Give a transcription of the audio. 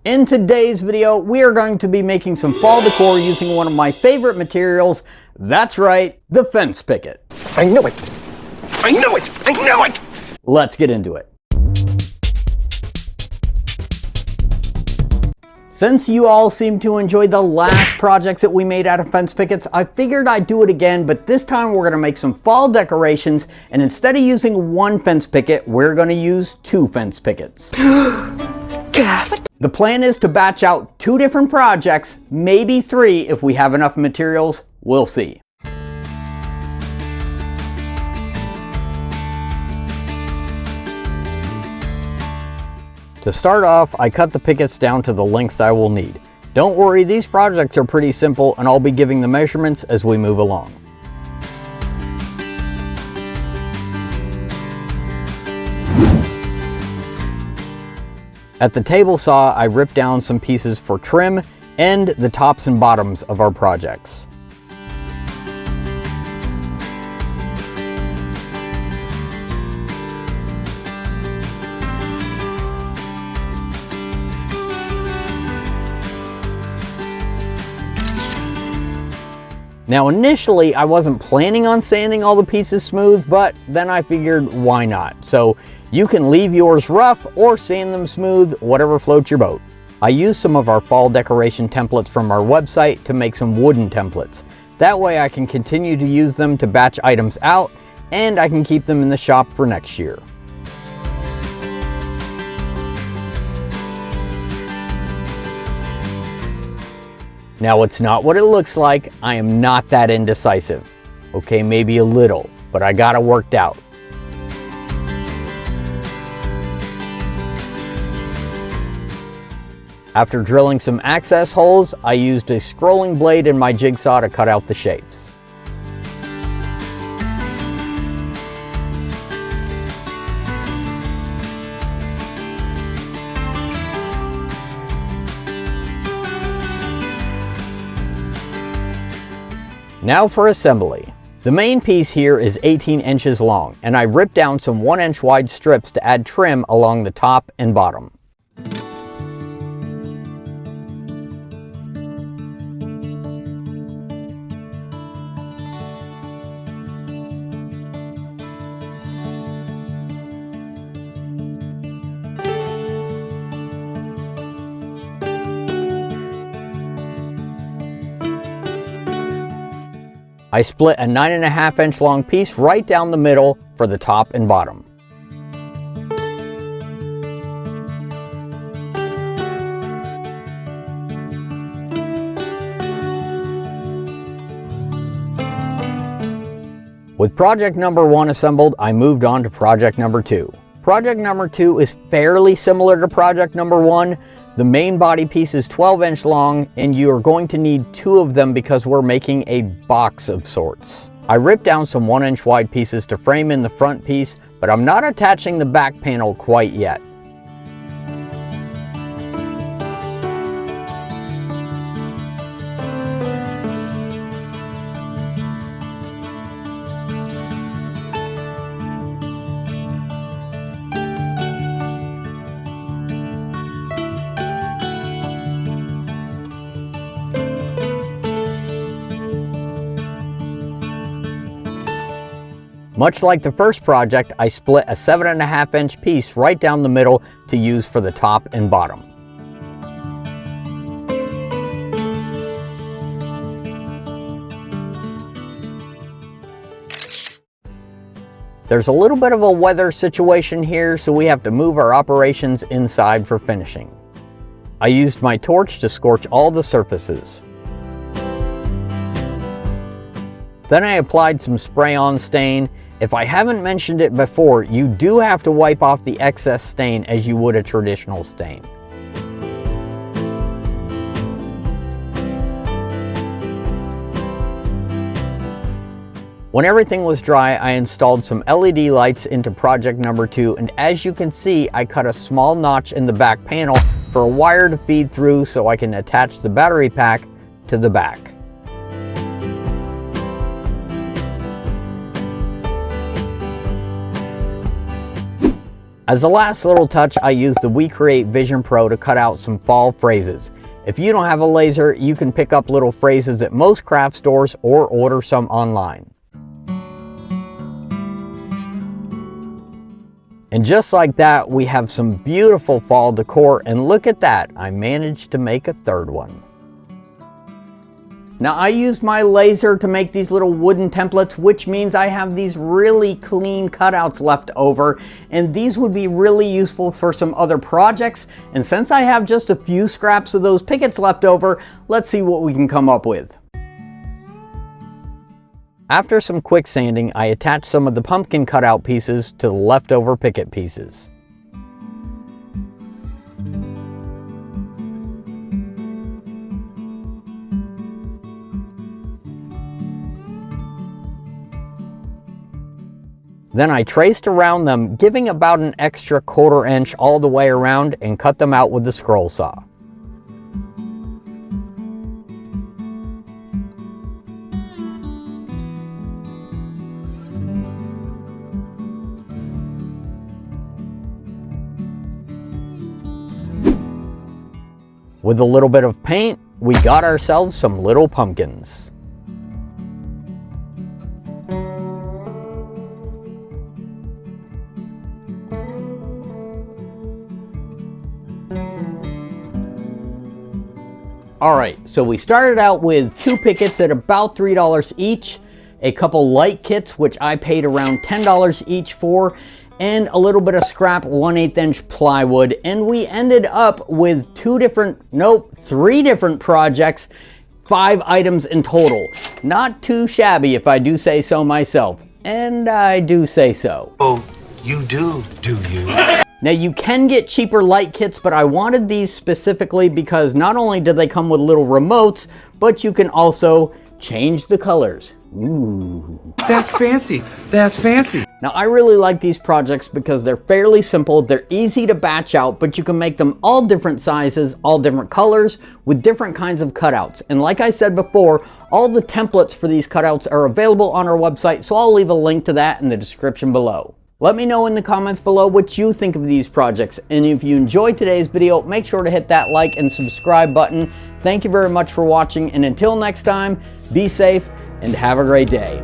In today's video, we are going to be making some fall decor using one of my favorite materials. That's right, the fence picket. I knew it! I knew it! I knew it! Let's get into it. Since you all seem to enjoy the last projects that we made out of fence pickets, I figured I'd do it again, but this time we're gonna make some fall decorations, and instead of using one fence picket, we're gonna use two fence pickets. Gasp! The plan is to batch out two different projects, maybe three if we have enough materials. We'll see. To start off, I cut the pickets down to the lengths I will need. Don't worry, these projects are pretty simple and I'll be giving the measurements as we move along. At the table saw, I ripped down some pieces for trim and the tops and bottoms of our projects. Now initially I wasn't planning on sanding all the pieces smooth, but then I figured why not? So you can leave yours rough or sand them smooth, whatever floats your boat. I used some of our fall decoration templates from our website to make some wooden templates. That way I can continue to use them to batch items out and I can keep them in the shop for next year. Now it's not what it looks like. I am not that indecisive. Okay, maybe a little, but I got it worked out. After drilling some access holes, I used a scrolling blade in my jigsaw to cut out the shapes. Now for assembly. The main piece here is 18 inches long, and I ripped down some 1-inch wide strips to add trim along the top and bottom. I split a 9.5 inch long piece right down the middle for the top and bottom. With project number 1 assembled, I moved on to project number 2. Project number 2 is fairly similar to project number 1. The main body piece is 12 inch long and you are going to need 2 of them because we're making a box of sorts. I ripped down some 1-inch wide pieces to frame in the front piece, but I'm not attaching the back panel quite yet. Much like the first project, I split a 7.5 inch piece right down the middle to use for the top and bottom. There's a little bit of a weather situation here, so we have to move our operations inside for finishing. I used my torch to scorch all the surfaces. Then I applied some spray-on stain. If I haven't mentioned it before, you do have to wipe off the excess stain as you would a traditional stain. When everything was dry, I installed some LED lights into project number 2, and as you can see, I cut a small notch in the back panel for a wire to feed through so I can attach the battery pack to the back. As a last little touch, I use the We Create Vision Pro to cut out some fall phrases. If you don't have a laser, you can pick up little phrases at most craft stores or order some online. And just like that, we have some beautiful fall decor, and look at that, I managed to make a third one. Now I used my laser to make these little wooden templates, which means I have these really clean cutouts left over, and these would be really useful for some other projects. And since I have just a few scraps of those pickets left over, let's see what we can come up with. After some quick sanding, I attached some of the pumpkin cutout pieces to the leftover picket pieces. Then I traced around them, giving about an extra 1/4 inch all the way around, and cut them out with the scroll saw. With a little bit of paint, we got ourselves some little pumpkins. Alright, so we started out with 2 pickets at about $3 each, a couple light kits which I paid around $10 each for, and a little bit of scrap 1/8 inch plywood, and we ended up with 3 different projects, 5 items in total. Not too shabby if I do say so myself, and I do say so. Oh, you do you? Now you can get cheaper light kits, but I wanted these specifically because not only do they come with little remotes, but you can also change the colors. Ooh. That's fancy. That's fancy. Now I really like these projects because they're fairly simple, they're easy to batch out, but you can make them all different sizes, all different colors, with different kinds of cutouts. And like I said before, all the templates for these cutouts are available on our website, so I'll leave a link to that in the description below. Let me know in the comments below what you think of these projects, and if you enjoyed today's video, make sure to hit that like and subscribe button. Thank you very much for watching, and until next time, be safe and have a great day.